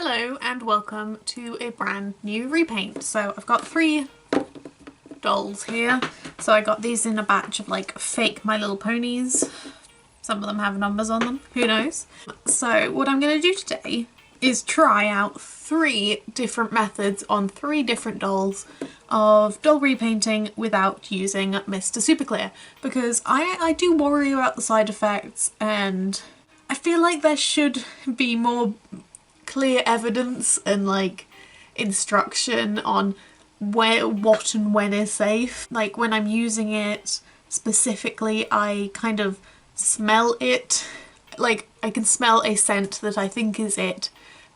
Hello and welcome to a brand new repaint. So I've got 3 dolls here. So I got these in a batch of like fake My Little Ponies. Some of them have numbers on them, who knows. So what I'm going to do today is try out 3 different methods on 3 different dolls of doll repainting without using Mr. Super Clear, because I do worry about the side effects, and I feel like there should be more clear evidence and like instruction on what and when is safe. Like when I'm using it specifically, I kind of smell it. Like I can smell a scent that I think is it,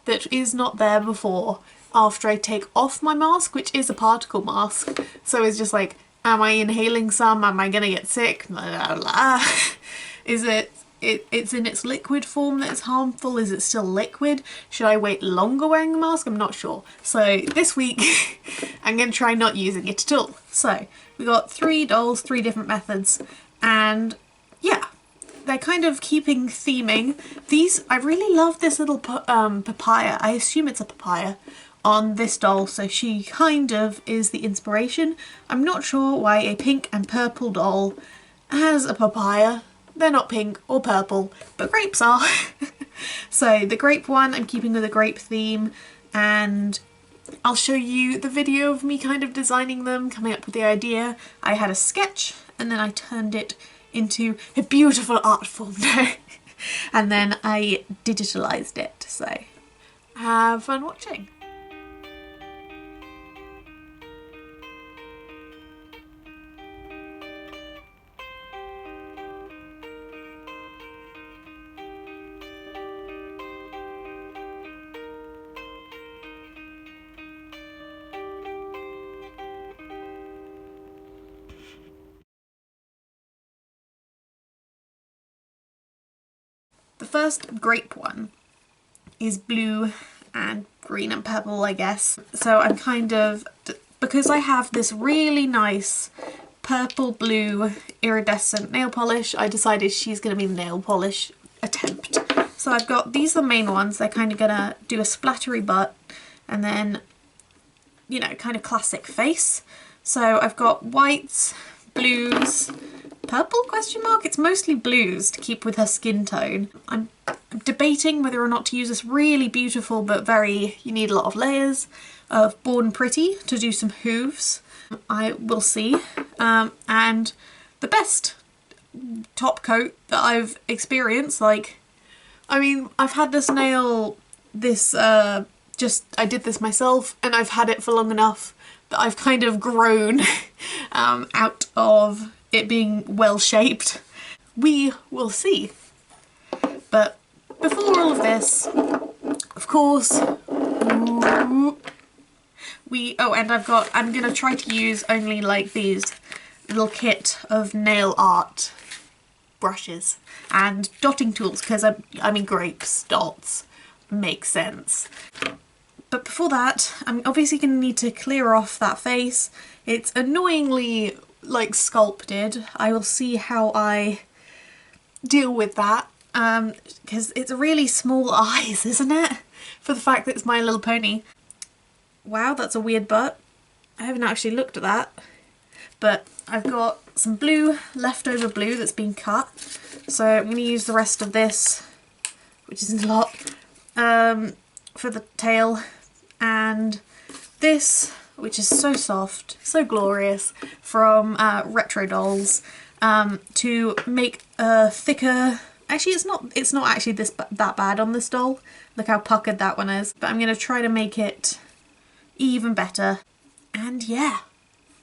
that is not there before, after I take off my mask, which is a particle mask. So it's just like, am I inhaling some? Am I gonna get sick? Blah, blah, blah. Is it's in its liquid form that is harmful? Is it still liquid? Should I wait longer wearing the mask? I'm not sure. So this week I'm going to try not using it at all. So we got 3 dolls, 3 different methods, and yeah, they're kind of keeping theming. These, I really love this little papaya. I assume it's a papaya on this doll, so she kind of is the inspiration. I'm not sure why a pink and purple doll has a papaya. They're not pink or purple, but grapes are. So the grape one, I'm keeping with a grape theme, and I'll show you the video of me kind of designing them, coming up with the idea. I had a sketch and then I turned it into a beautiful art form and then I digitalized it. So have fun watching. The first grape one is blue and green and purple, I guess. So I'm kind of, because I have this really nice purple blue iridescent nail polish, I decided she's going to be the nail polish attempt. So I've got, these are the main ones. They're kind of going to do a splattery butt and then, you know, kind of classic face. So I've got whites, blues, purple question mark? It's mostly blues to keep with her skin tone. I'm debating whether or not to use this really beautiful but very, you need a lot of layers of Born Pretty to do some hooves. I will see. And the best top coat that I've experienced, like, I mean, I've had this nail, I did this myself, and I've had it for long enough that I've kind of grown out of it being well shaped. We will see. But before all of this, of course, I'm gonna try to use only like these little kit of nail art brushes and dotting tools, because I mean grapes, dots, make sense. But before that, I'm obviously going to need to clear off that face. It's annoyingly like sculpted. I will see how I deal with that, because it's really small eyes, isn't it? For the fact that it's My Little Pony. Wow, that's a weird butt. I haven't actually looked at that. But I've got some blue, leftover blue that's been cut. So I'm going to use the rest of this, which isn't a lot, for the tail. And this, which is so soft, so glorious, from Retro Dolls, to make a thicker. Actually, it's not actually that bad on this doll. Look how puckered that one is. But I'm going to try to make it even better. And yeah,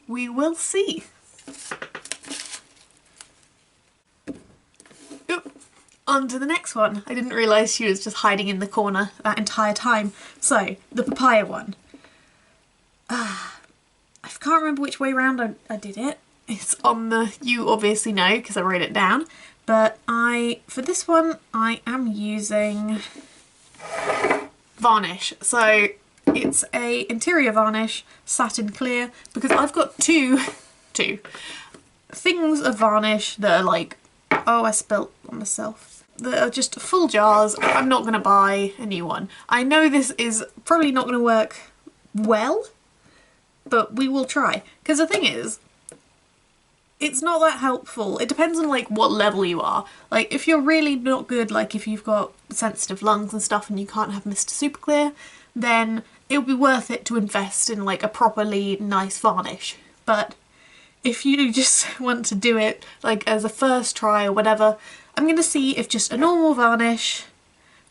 we will see. Oop. On to the next one. I didn't realise she was just hiding in the corner that entire time. So, the papaya one. I can't remember which way around I did it. It's on the, you obviously know because I wrote it down. But for this one, I am using varnish. So it's a interior varnish, satin clear, because I've got two things of varnish that are like, oh, I spilt on myself. that are just full jars. I'm not going to buy a new one. I know this is probably not going to work well, but we will try. Because the thing is, it's not that helpful. It depends on like what level you are. Like if you're really not good, like if you've got sensitive lungs and stuff and you can't have Mr. Super Clear, then it would be worth it to invest in like a properly nice varnish. But if you just want to do it like as a first try or whatever, I'm going to see if just a normal varnish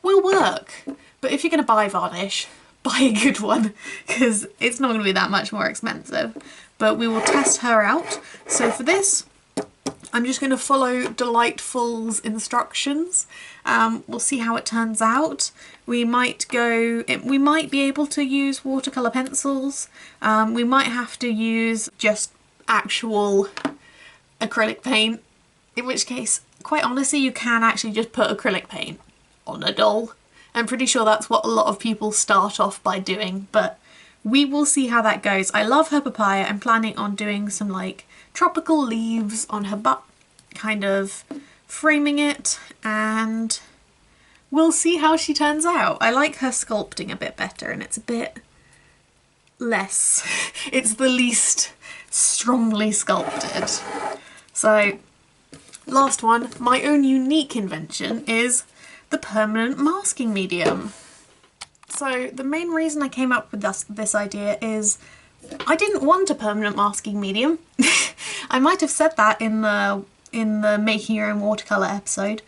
will work. But if you're going to buy varnish, buy a good one, because it's not going to be that much more expensive. But we will test her out. So for this, I'm just going to follow Delightful's instructions. We'll see how it turns out. We might be able to use watercolour pencils. We might have to use just actual acrylic paint, in which case, quite honestly, you can actually just put acrylic paint on a doll. I'm pretty sure that's what a lot of people start off by doing, but we will see how that goes. I love her papaya. I'm planning on doing some like tropical leaves on her butt, kind of framing it, and we'll see how she turns out. I like her sculpting a bit better, and it's a bit less, it's the least strongly sculpted. So last one, my own unique invention is the permanent masking medium. So the main reason I came up with this idea is I didn't want a permanent masking medium. I might have said that in the making your own watercolour episode,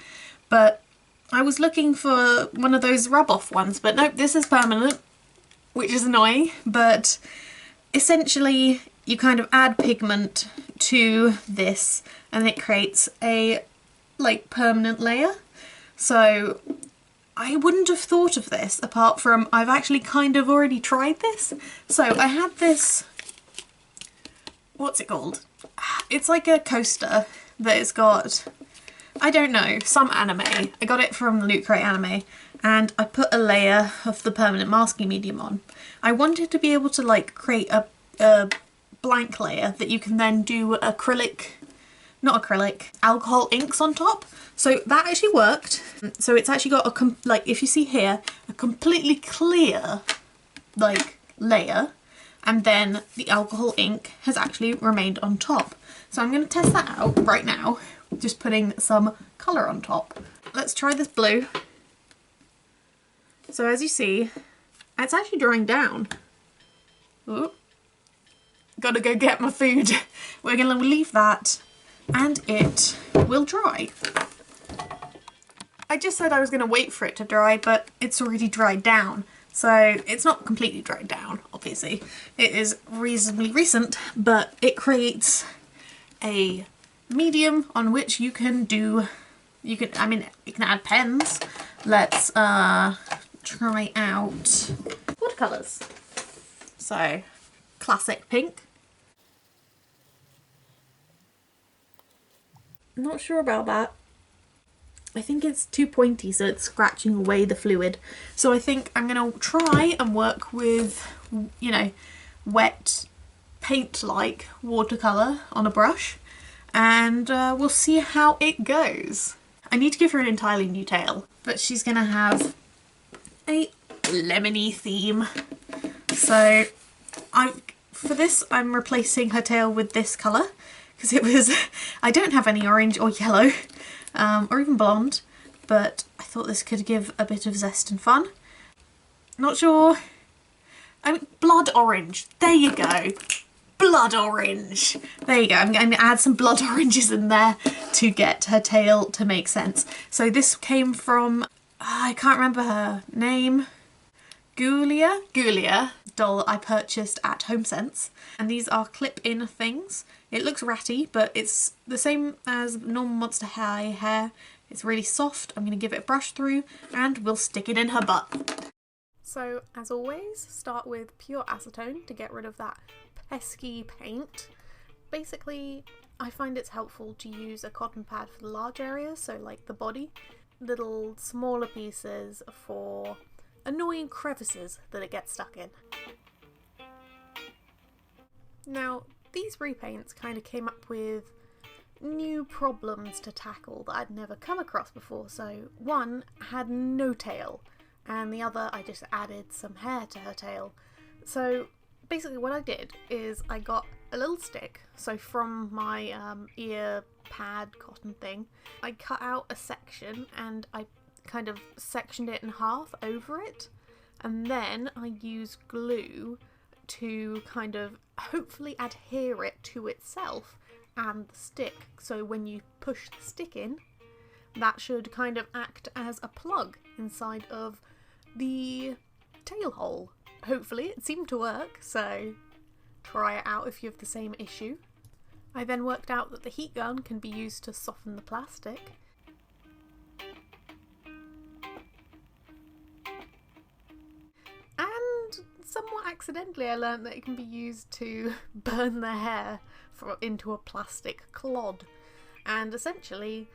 but I was looking for one of those rub-off ones, but nope, this is permanent, which is annoying. But essentially you kind of add pigment to this and it creates a like permanent layer. So I wouldn't have thought of this apart from I've actually kind of already tried this. So I had this, what's it called? It's like a coaster that it's got, I don't know, some anime. I got it from the Loot Crate anime, and I put a layer of the permanent masking medium on. I wanted to be able to like create a blank layer that you can then do alcohol inks on top. So that actually worked. So it's actually got like if you see here, a completely clear like layer, and then the alcohol ink has actually remained on top. So I'm going to test that out right now, just putting some colour on top. Let's try this blue. So as you see, it's actually drying down. Ooh. Gotta go get my food. We're going to leave that and it will dry. I just said I was going to wait for it to dry, but it's already dried down. So it's not completely dried down, obviously. It is reasonably recent, but it creates a medium on which you can add pens. Let's try out watercolours. So classic pink. Not sure about that. I think it's too pointy, so it's scratching away the fluid. So I think I'm going to try and work with, you know, wet paint-like watercolour on a brush, and we'll see how it goes. I need to give her an entirely new tail, but she's going to have a lemony theme. So for this I'm replacing her tail with this colour, because it was, I don't have any orange or yellow, or even blonde, but I thought this could give a bit of zest and fun. Not sure. I mean, blood orange. There you go. Blood orange. There you go. I'm going to add some blood oranges in there to get her tail to make sense. So this came from, I can't remember her name. Gulia doll I purchased at HomeSense, and these are clip-in things. It looks ratty, but it's the same as normal Monster High hair. It's really soft. I'm going to give it a brush through and we'll stick it in her butt. So as always, start with pure acetone to get rid of that pesky paint. Basically, I find it's helpful to use a cotton pad for the large areas, so like the body, little smaller pieces for annoying crevices that it gets stuck in. Now, these repaints kind of came up with new problems to tackle that I'd never come across before. So one had no tail, and the other I just added some hair to her tail. So basically what I did is I got a little stick, so from my ear pad cotton thing, I cut out a section and I kind of sectioned it in half over it, and then I used glue to kind of hopefully adhere it to itself and the stick. So when you push the stick in, that should kind of act as a plug inside of the tail hole. Hopefully it seemed to work, so try it out if you have the same issue. I then worked out that the heat gun can be used to soften the plastic. And somewhat accidentally I learned that it can be used to burn the hair into a plastic clod. And essentially,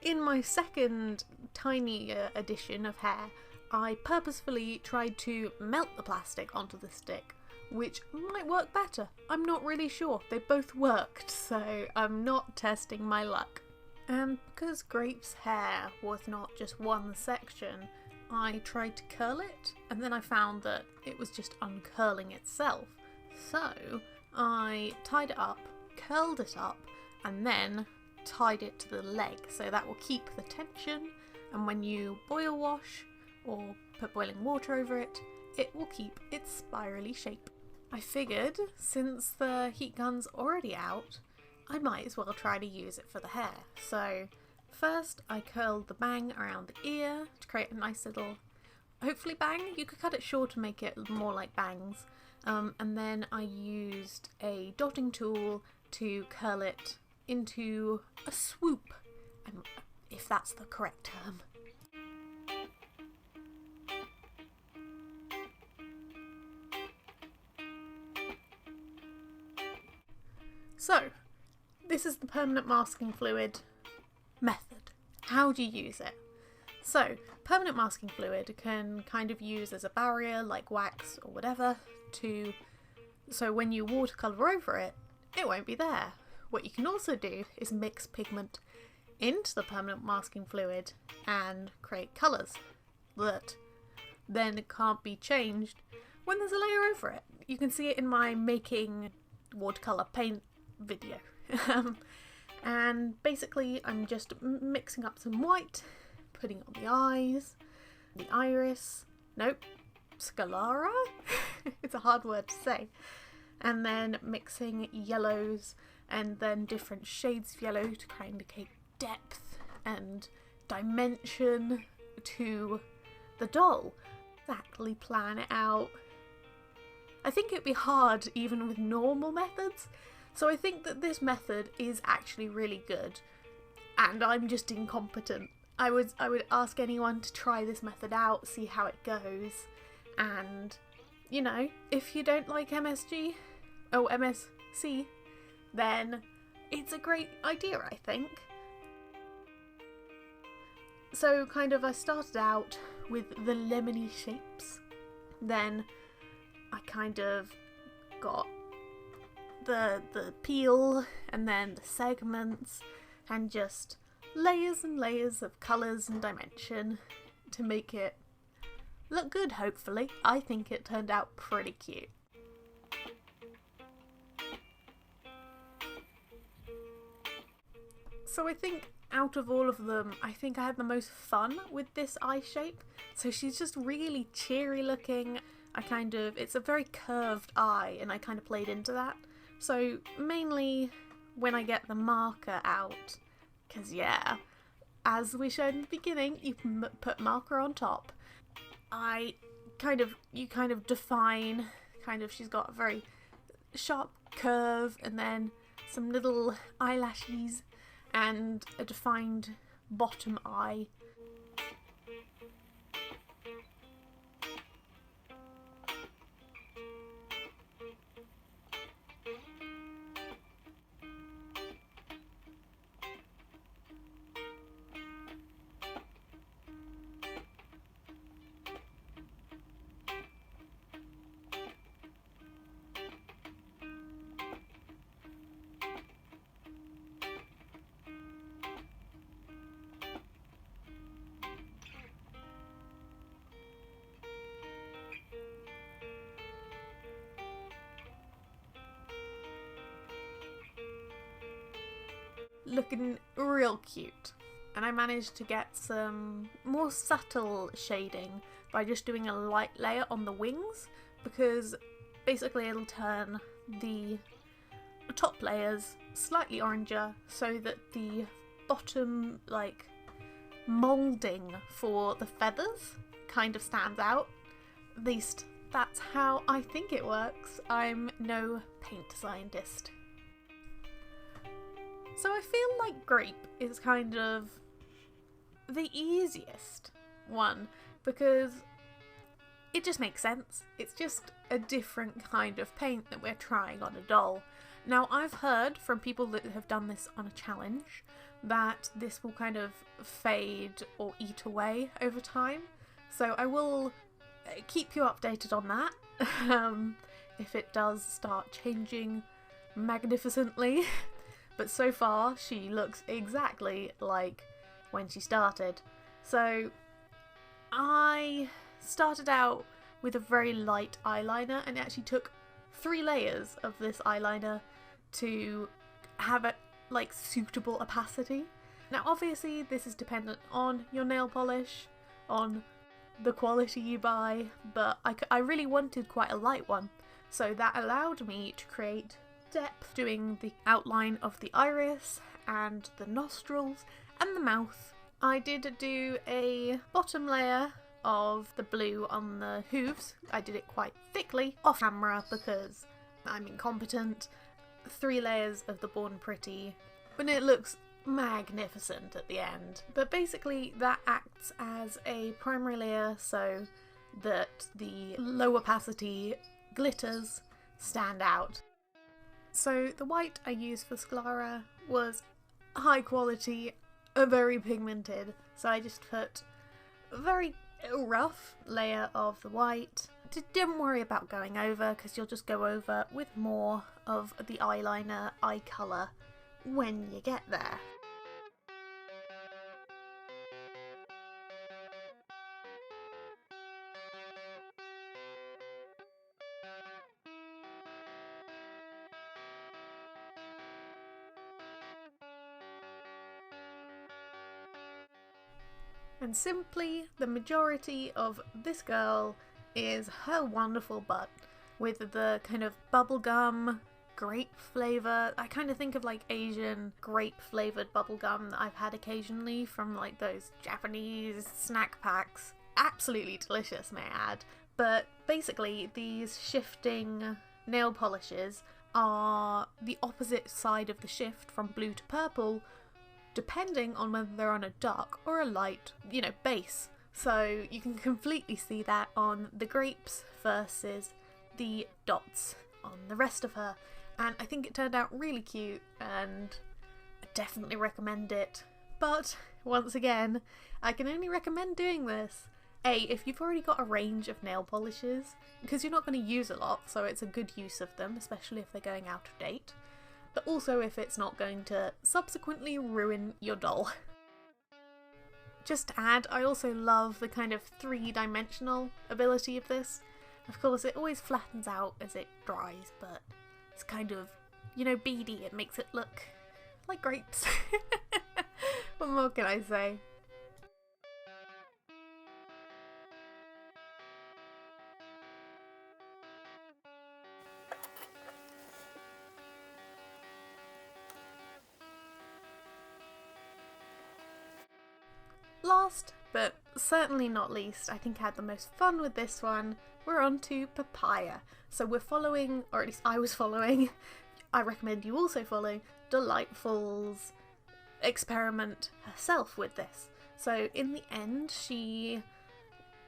in my second tiny edition of hair, I purposefully tried to melt the plastic onto the stick, which might work better. I'm not really sure. They both worked, so I'm not testing my luck. And because Grape's hair was not just one section, I tried to curl it, and then I found that it was just uncurling itself. So I tied it up, curled it up, and then tied it to the leg, so that will keep the tension, and when you boil wash or put boiling water over it, it will keep its spirally shape. I figured, since the heat gun's already out, I might as well try to use it for the hair. So first I curled the bang around the ear to create a nice little, hopefully bang. You could cut it short to make it more like bangs. And then I used a dotting tool to curl it into a swoop, if that's the correct term. So, this is the permanent masking fluid method. How do you use it? So, permanent masking fluid can kind of use as a barrier, like wax or whatever, so when you watercolour over it, it won't be there. What you can also do is mix pigment into the permanent masking fluid and create colours that then can't be changed when there's a layer over it. You can see it in my making watercolour paint video. And basically I'm just mixing up some white, putting it on the eyes, the iris, sclera? It's a hard word to say. And then mixing yellows and then different shades of yellow to kind of give depth and dimension to the doll. Exactly plan it out. I think it'd be hard even with normal methods, so I think that this method is actually really good, and I'm just incompetent. I would ask anyone to try this method out, see how it goes, and, you know, if you don't like MSC, then it's a great idea, I think. So kind of I started out with the lemony shapes, then I kind of got the peel and then the segments and just layers and layers of colours and dimension to make it look good, hopefully. I think it turned out pretty cute. So I think out of all of them, I think I had the most fun with this eye shape. So she's just really cheery looking. It's a very curved eye, and I kind of played into that. So mainly when I get the marker out, because yeah, as we showed in the beginning, you can put marker on top. You kind of define, she's got a very sharp curve and then some little eyelashes and a defined bottom eye. looking real cute. And I managed to get some more subtle shading by just doing a light layer on the wings, because basically it'll turn the top layers slightly oranger so that the bottom like moulding for the feathers kind of stands out. At least that's how I think it works. I'm no paint scientist. So I feel like grape is kind of the easiest one because it just makes sense. It's just a different kind of paint that we're trying on a doll. Now, I've heard from people that have done this on a challenge that this will kind of fade or eat away over time. So I will keep you updated on that if it does start changing magnificently. But so far, she looks exactly like when she started. So I started out with a very light eyeliner, and it actually took 3 layers of this eyeliner to have it like suitable opacity. Now obviously this is dependent on your nail polish, on the quality you buy, but I really wanted quite a light one, so that allowed me to create depth doing the outline of the iris and the nostrils and the mouth. I did do a bottom layer of the blue on the hooves. I did it quite thickly off camera because I'm incompetent. 3 layers of the Born Pretty, but it looks magnificent at the end. But basically that acts as a primary layer so that the low opacity glitters stand out. So the white I used for Sclara was high quality, very pigmented, so I just put a very rough layer of the white. Don't worry about going over, because you'll just go over with more of the eyeliner eye colour when you get there. And simply, the majority of this girl is her wonderful butt, with the kind of bubblegum grape flavour. I kind of think of like Asian grape flavoured bubblegum that I've had occasionally from like those Japanese snack packs. Absolutely delicious, may I add. But basically these shifting nail polishes are the opposite side of the shift from blue to purple, depending on whether they're on a dark or a light, base. So you can completely see that on the grapes versus the dots on the rest of her. And I think it turned out really cute, and I definitely recommend it. But once again, I can only recommend doing this if you've already got a range of nail polishes, because you're not going to use a lot, so it's a good use of them, especially if they're going out of date. But also if it's not going to subsequently ruin your doll. Just to add, I also love the kind of 3-dimensional ability of this. Of course, it always flattens out as it dries, but it's kind of, beady. It makes it look like grapes. What more can I say? Last, but certainly not least, I think I had the most fun with this one, we're on to Papaya. So we're following, or at least I was following, I recommend you also follow, Delightful's experiment herself with this. So in the end, she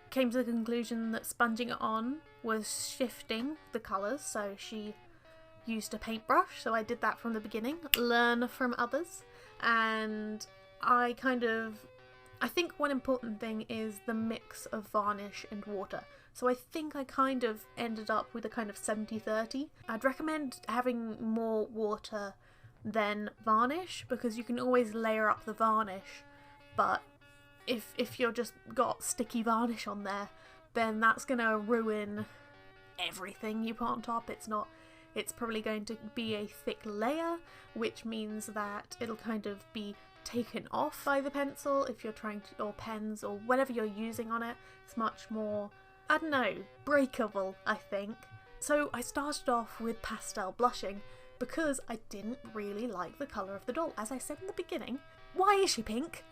came to the conclusion that sponging it on was shifting the colours, so she used a paintbrush, so I did that from the beginning, learn from others, and I think one important thing is the mix of varnish and water. So I think I kind of ended up with a kind of 70-30. I'd recommend having more water than varnish, because you can always layer up the varnish, but if you're just got sticky varnish on there, then that's gonna ruin everything you put on top. It's not it's probably going to be a thick layer, which means that it'll kind of be taken off by the pencil if you're trying to, or pens or whatever you're using on it. It's much more, I don't know, breakable, I think. So I started off with pastel blushing because I didn't really like the colour of the doll. As I said in the beginning, why is she pink?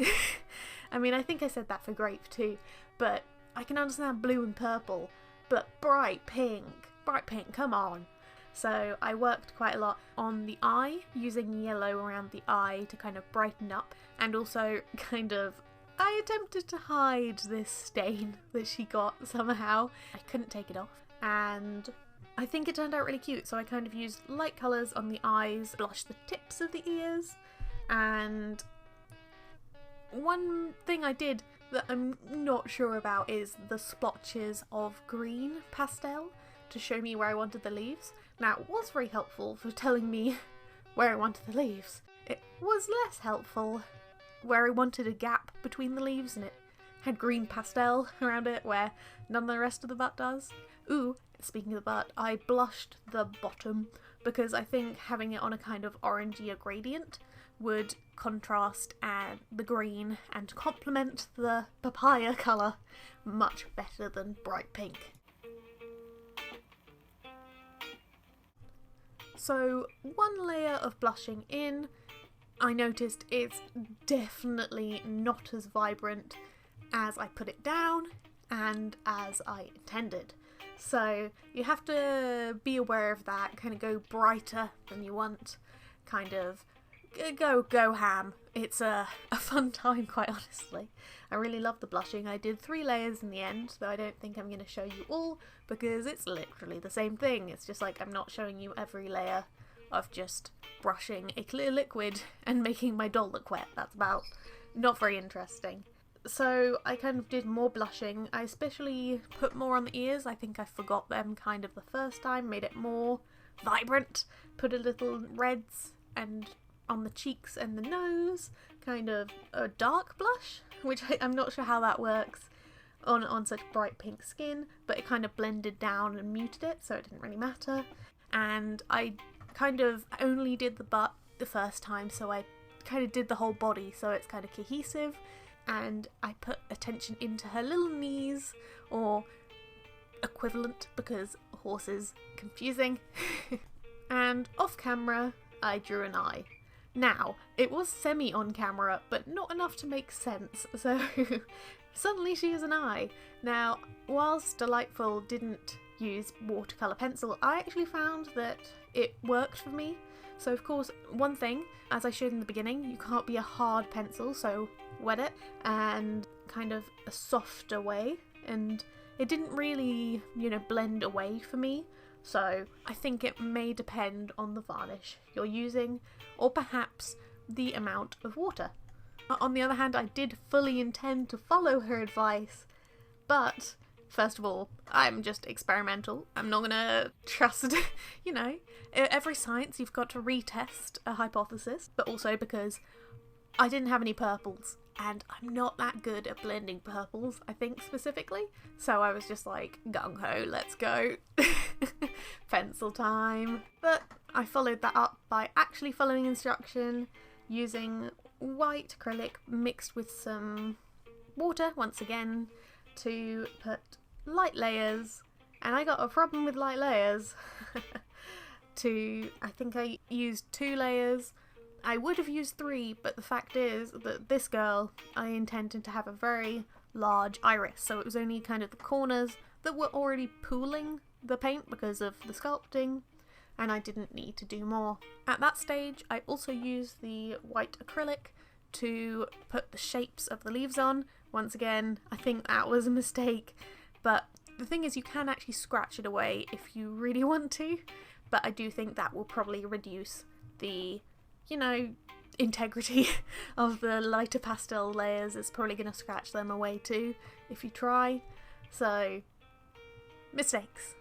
I mean, I think I said that for Grape too, but I can understand blue and purple, but bright pink, come on. So I worked quite a lot on the eye, using yellow around the eye to kind of brighten up, and also I attempted to hide this stain that she got somehow. I couldn't take it off, and I think it turned out really cute. So I kind of used light colours on the eyes, blushed the tips of the ears, and one thing I did that I'm not sure about is the splotches of green pastel to show me where I wanted the leaves. Now, it was very helpful for telling me where I wanted the leaves. It was less helpful where I wanted a gap between the leaves and it had green pastel around it where none of the rest of the butt does. Ooh, speaking of the butt, I blushed the bottom because I think having it on a kind of orangier gradient would contrast the green and complement the papaya colour much better than bright pink. So one layer of blushing in, I noticed it's definitely not as vibrant as I put it down and as I intended. So you have to be aware of that, kind of go brighter than you want, kind of go ham. It's a fun time, quite honestly. I really love the blushing. I did 3 layers in the end, though I don't think I'm going to show you all because it's literally the same thing. It's just like I'm not showing you every layer of just brushing a clear liquid and making my doll look wet. That's about not very interesting. So I kind of did more blushing. I especially put more on the ears. I think I forgot them kind of the first time, made it more vibrant, put a little reds and on the cheeks and the nose, kind of a dark blush, which I'm not sure how that works on such bright pink skin, but it kind of blended down and muted it, so it didn't really matter. And I kind of only did the butt the first time, so I kind of did the whole body, so it's kind of cohesive, and I put attention into her little knees, or equivalent, because horse is confusing. And off camera, I drew an eye. Now, it was semi-on camera, but not enough to make sense, so suddenly she has an eye. Now, whilst Delightful didn't use watercolour pencil, I actually found that it worked for me. So of course, one thing, as I showed in the beginning, you can't be a hard pencil, so wet it, and kind of a softer way, and it didn't really, blend away for me. So I think it may depend on the varnish you're using, or perhaps the amount of water. On the other hand, I did fully intend to follow her advice, but first of all, I'm just experimental. I'm not gonna trust, every science you've got to retest a hypothesis, but also because I didn't have any purples, and I'm not that good at blending purples, I think, specifically. So I was just like, gung-ho, let's go. Pencil time. But I followed that up by actually following instruction, using white acrylic mixed with some water, once again, to put light layers. And I got a problem with light layers. I think I used 2 layers. I would have used 3, but the fact is that this girl, I intended to have a very large iris, so it was only kind of the corners that were already pooling the paint because of the sculpting, and I didn't need to do more. At that stage, I also used the white acrylic to put the shapes of the leaves on. Once again, I think that was a mistake, but the thing is you can actually scratch it away if you really want to, but I do think that will probably reduce the integrity of the lighter pastel layers. It's probably going to scratch them away too if you try. So, mistakes.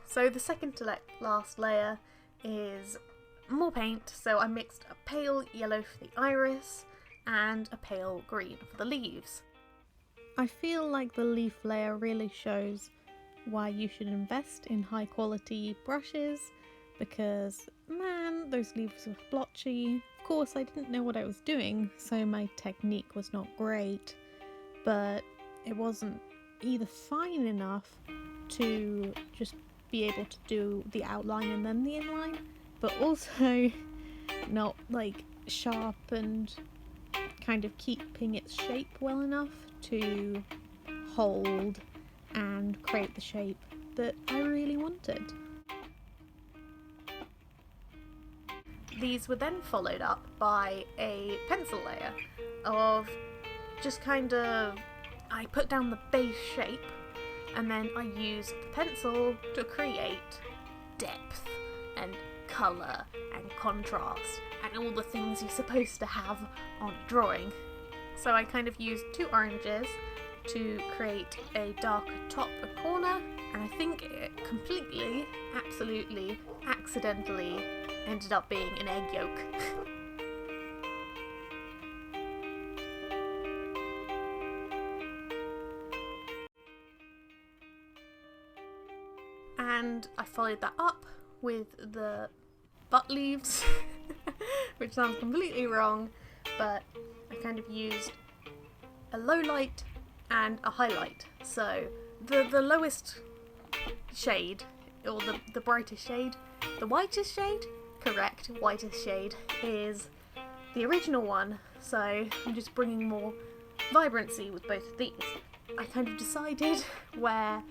So the second to last layer is more paint. So I mixed a pale yellow for the iris and a pale green for the leaves. I feel like the leaf layer really shows why you should invest in high quality brushes, because man, those leaves were blotchy. Of course, I didn't know what I was doing, so my technique was not great, but it wasn't either fine enough to just be able to do the outline and then the inline, but also not like sharp and kind of keeping its shape well enough to hold and create the shape that I really wanted. These were then followed up by a pencil layer of just kind of, I put down the base shape and then I used the pencil to create depth and colour and contrast and all the things you're supposed to have on a drawing. So I kind of used two oranges to create a darker top and corner, and I think it completely, absolutely, accidentally ended up being an egg yolk. And I followed that up with the butt leaves, which sounds completely wrong, but I kind of used a low light and a highlight. So the lowest shade, or the brightest shade, the whitest shade, correct, whitest shade, is the original one. So I'm just bringing more vibrancy with both of these. I kind of decided where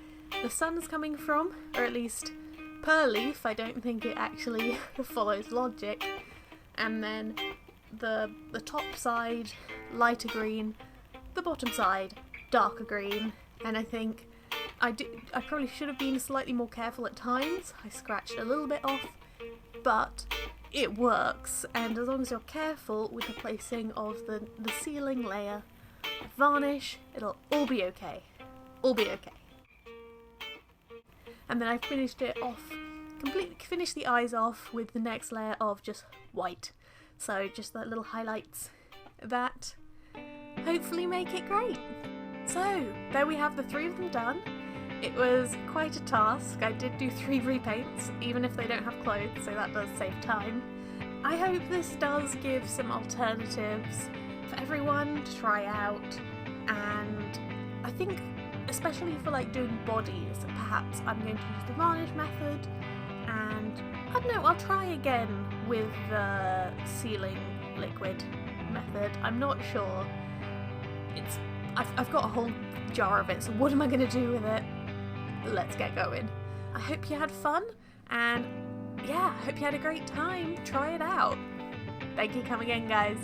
the sun's coming from, or at least per leaf. I don't think it actually follows logic. And then the top side lighter green, the bottom side darker green, and I think I probably should have been slightly more careful at times. I scratched a little bit off, but it works, and as long as you're careful with the placing of the sealing layer of varnish, it'll all be okay. All be okay. And then I finished it off, finished the eyes off with the next layer of just white. So just the little highlights that hopefully make it great. So there we have the three of them done. It was quite a task. I did do 3 repaints, even if they don't have clothes, so that does save time. I hope this does give some alternatives for everyone to try out, and I think especially for like doing bodies, perhaps I'm going to use the varnish method, and I don't know, I'll try again with the sealing liquid method. I'm not sure. I've got a whole jar of it, so what am I going to do with it? Let's get going. I hope you had fun, and yeah, I hope you had a great time. Try it out. Thank you, come again, guys.